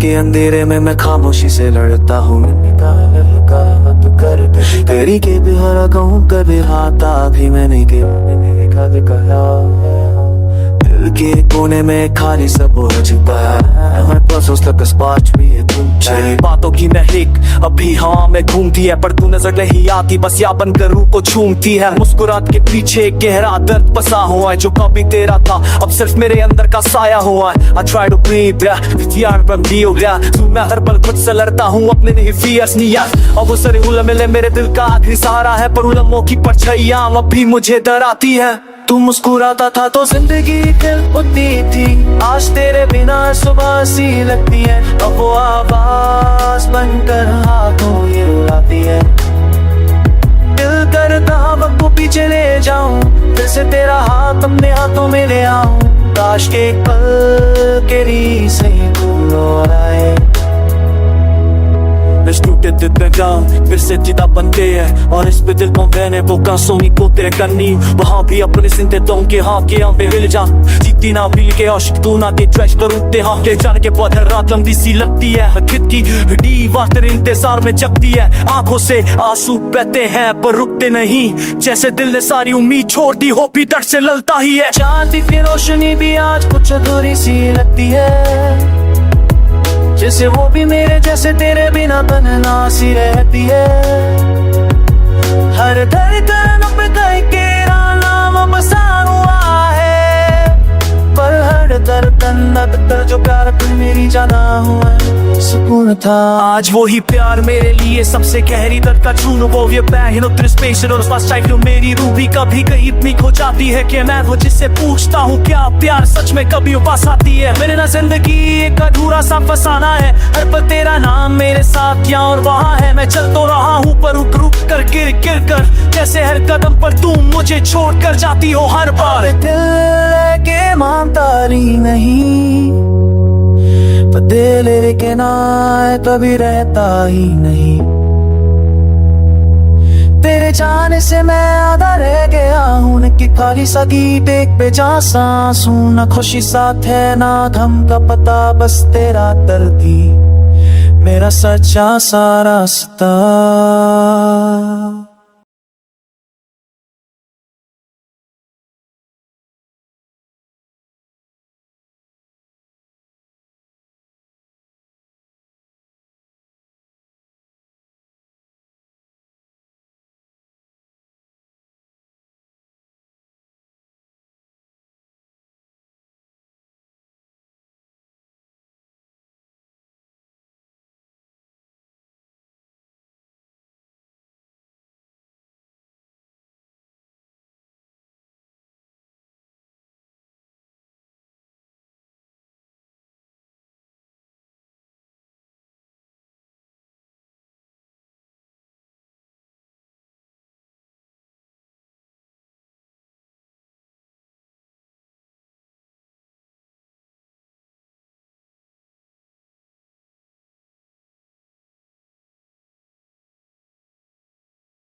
के अंधेरे में मैं खामोशी से लड़ता हूँ। तेरी के भी हरा कहूँ कभी हाथा भी मैंने कहा। दिल के कोने में खाली सब हो चुका है। मैं बस उस तक स्पार्च भी है तुम तेरी बातों की महक अभी हवा में घूमती है, पर तू नजर नहीं आती, बस या बनकर रूह को छूमती है। मुस्कुराहट के पीछे एक गहरा दर्द बसा हुआ है, जो कभी तेरा था अब सिर्फ मेरे अंदर का साया हुआ है। I try to breathe, यार बंदी हो गया तू, मैं हर पल खुद से लड़ता हूँ अपने नहीं फियर्स नहीं यार। अब वो सारे उलझे मेरे दिल का आखिरी सहारा है, पर उलझों की परछाइयां अब भी मुझे डराती है। तू मुस्कुराता था तो जिंदगी खिल उठती थी, आज तेरे बिना सुबह सी लगती है। अब वो आवाज बनकर हाथों ये रुलाती है। दिल करता वक्त को पीछे ले जाऊं, फिर से तेरा हाथ अपने हाथों में ले आऊं। काश के पल के री से तू लौटाए। टूटे दिल पे गाँव फिर से जिदा बनते हैं, और इस पे दिल को मैंने वो कांसोनी को तेरे करनी। वहाँ भी अपने सिंते तो के हाँ के यहाँ पे हिल जा, जीती ना भील के आशिक तू ना के ट्रैश करूँते हाँ के जाने के बाद हर रात लंबी सी लगती है। खिद की दीवार तेरे इंतजार में जगती है, आंखों से आंसू बहते हैं पर रुकते नहीं। जैसे दिल ने सारी उम्मीद छोड़ दी हो, भी दर्द से ललता ही है। चांद की रोशनी भी आज कुछ अधूरी सी लगती है, जैसे वो भी मेरे जैसे तेरे बिना तन्हा सी रहती है। हर धड़कन पे तेरा नाम बसा हुआ है, पर हर धड़कन अंदर जो प्यार तू मेरी जाना हुआ है सुकून था। आज वो ही प्यार मेरे लिए सबसे गहरी दर्द का चून, वो ये पैन उतर स्पेशल और पास टाइप मेरी रूह भी कभी कहीं इतनी खो जाती है कि मैं वो जिससे पूछता हूँ क्या प्यार सच में कभी उपास आती है। मेरे ना जिंदगी एक अधूरा सा फसाना है, हर पल तेरा नाम मेरे साथ यहाँ और वहाँ है। मैं चल तो रहा हूँ पर रुक रुक कर गिर गिर कर, जैसे हर कदम पर तुम मुझे छोड़ कर जाती हो हर बार। दिल के मानता नहीं, पर दिल के ना कभी रहता ही नहीं। तेरे जाने से मैं आधा रह गया हूँ कि खाली सा गीत एक बेजान सांस हूँ। ना खुशी साथ है ना गम का पता, बस तेरा दर्द ही मेरा सच्चा सा रास्ता।